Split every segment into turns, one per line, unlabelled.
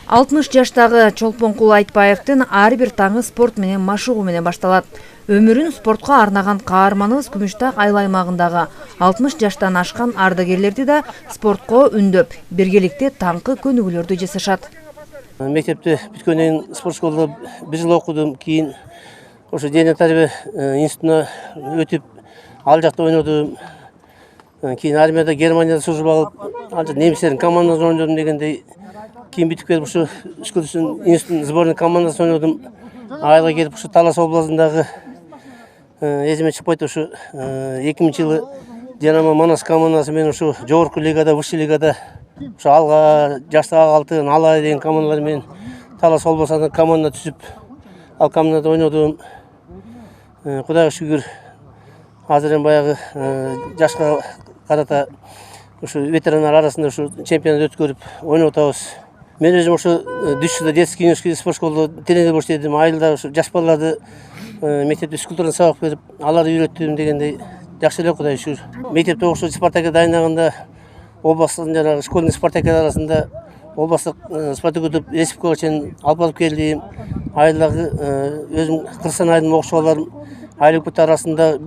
60 жаштагы Чолпонкул Айтбаевдин ар бир таңы спорт менен машыгуу менен башталат. Өмүрүн спортко арнаган каарманыбыз Күмүштак айыл аймагындагы 60 жаштан ашкан ардагерлерди да спортко үндөп, биргеликте таңкы көнүгүүлөрдү жасашат.
Мектепте бүткөндөн кийин спорт школада 1 жыл окудум, кийин ошо дене тарбия институтуна өтүп, ал жакта ойнодум. Кийин армияда Германияда служба алып, ал жакта немистердин командасында ойнодум дегендей. Кийин бүтүп келип ушу Искусственный институттун сборный командасында ойнодум. Айылга келип ушу Талас областындагы эзиме чыгып койду, ушу 2000-жылы Динамо Манас командасы менен ушу жогорку лигада, высший лигада ушу алга жаштагы алтын, алай деген командалар менен Талас областында команда түзүп, ал командада ойнодум. Кудайга шүгүр, азыр эми баягы жашка карата ушу ветерандар арасында ушу чемпионат өткөрүп ойноп атабыз. Мен өзүм ушу Дүшчүдө детский юношеский спорт школада тренер болуп иштедим. Айылда ушу жаш балаларды мектепте физкультурдан сабак берип, аларды үйрөттүм дегендей жакшы эле, Кудайга шүгүр. Мектепте ушу Спартакка дайындаганда областтын жанагы школьный спартактар арасында областтык спартак өтүп, республикага чейин алып барып келдим. Айылдагы өзүм Кыргызстан айылынын окуучуларым айлык арасында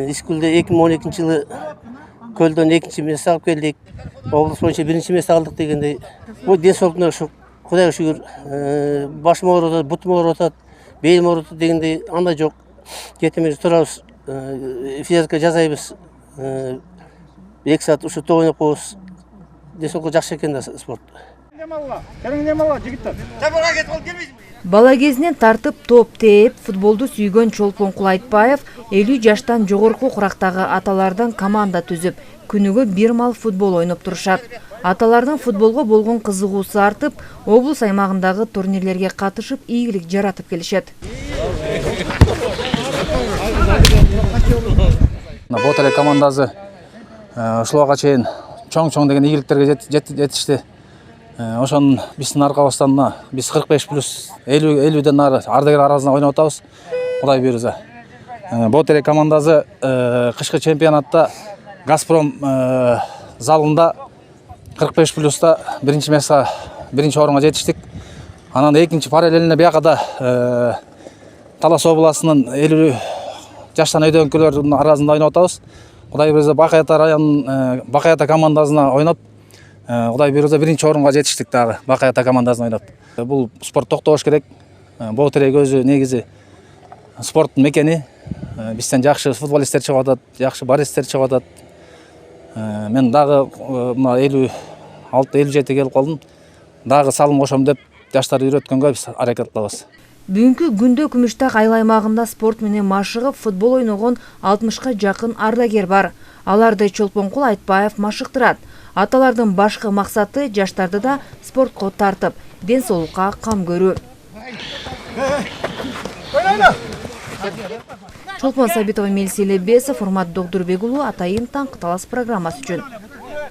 Искулде 2012-жылы Көлдөн 2-нчи месте алып келдик. Облус боюнча 1-нчи месте алдык дегендей. Бул ден соолуктуна ушу Кудайга шүгүр, башым ооруп атат, бутум ооруп атат, белим ооруп атат дегендей андай жок. Кетимиз турабыз, физика жасайбыз. 2 саат ушу топ ойноп коебуз. Ден соолукка жакшы экен да спорт.
Бала кезинен тартып топ тээп, футболду сүйгөн Чолпонкул Айтбаев 50 жаштан жогорку курактагы аталардан команда түзүп, күнүгө бир мал футбол ойноп турушат. Аталардын футболго болгон кызыгуусу артып, облус аймагындагы турнирлерге катышып, ийгилик жаратып келишет.
Ботале командасы ушулга чейин чоң деген ийгиликтерге жетишти. Ошонун биздин аркабыздан биз 45+50ден ары ардагер арасында ойноп атабыз. Кудай буйрса. Ботале командасы кышкы чемпионатта Газпром залында 45+да 1-нчи месте, 1-нчи орунга жетиштик. Анан экинчи параллельно бияка да Талас областынын 50 жаштан өйдөнкөлөрдүн арасында ойноп атабыз. Кудай буйрса Бакаята районунун Бакаята командасына ойноп, Кудай буйрса 1-нчи орунга жетиштик дагы Бакаята командасына ойноп. Бул спорт токтош керек. Боталеге өзү негизи спорттун мекени. Бизден жакшы футболисттер чыгып атат, жакшы баристер чыгып атат. Мен дагы 56-57 келип калдым. Дагы салым кошом деп жаштарды үйрөткөнгө биз аракет кылабыз.
Бүгүнкү күндө Күмүштак айыл аймагында спорт менен машыгып, футбол ойногон 60ка жакын ардагер бар. Аларды Чолпонкул Айтбаев машыктырат. Аталардын башкы максаты жаштарды да спортко тартып, ден соолукка кам көрүү. Чолпон Сабитова, Мелис Элебесов, Урмат Догдурбек уулу, Атайын Таңкы Талас программасы үчүн.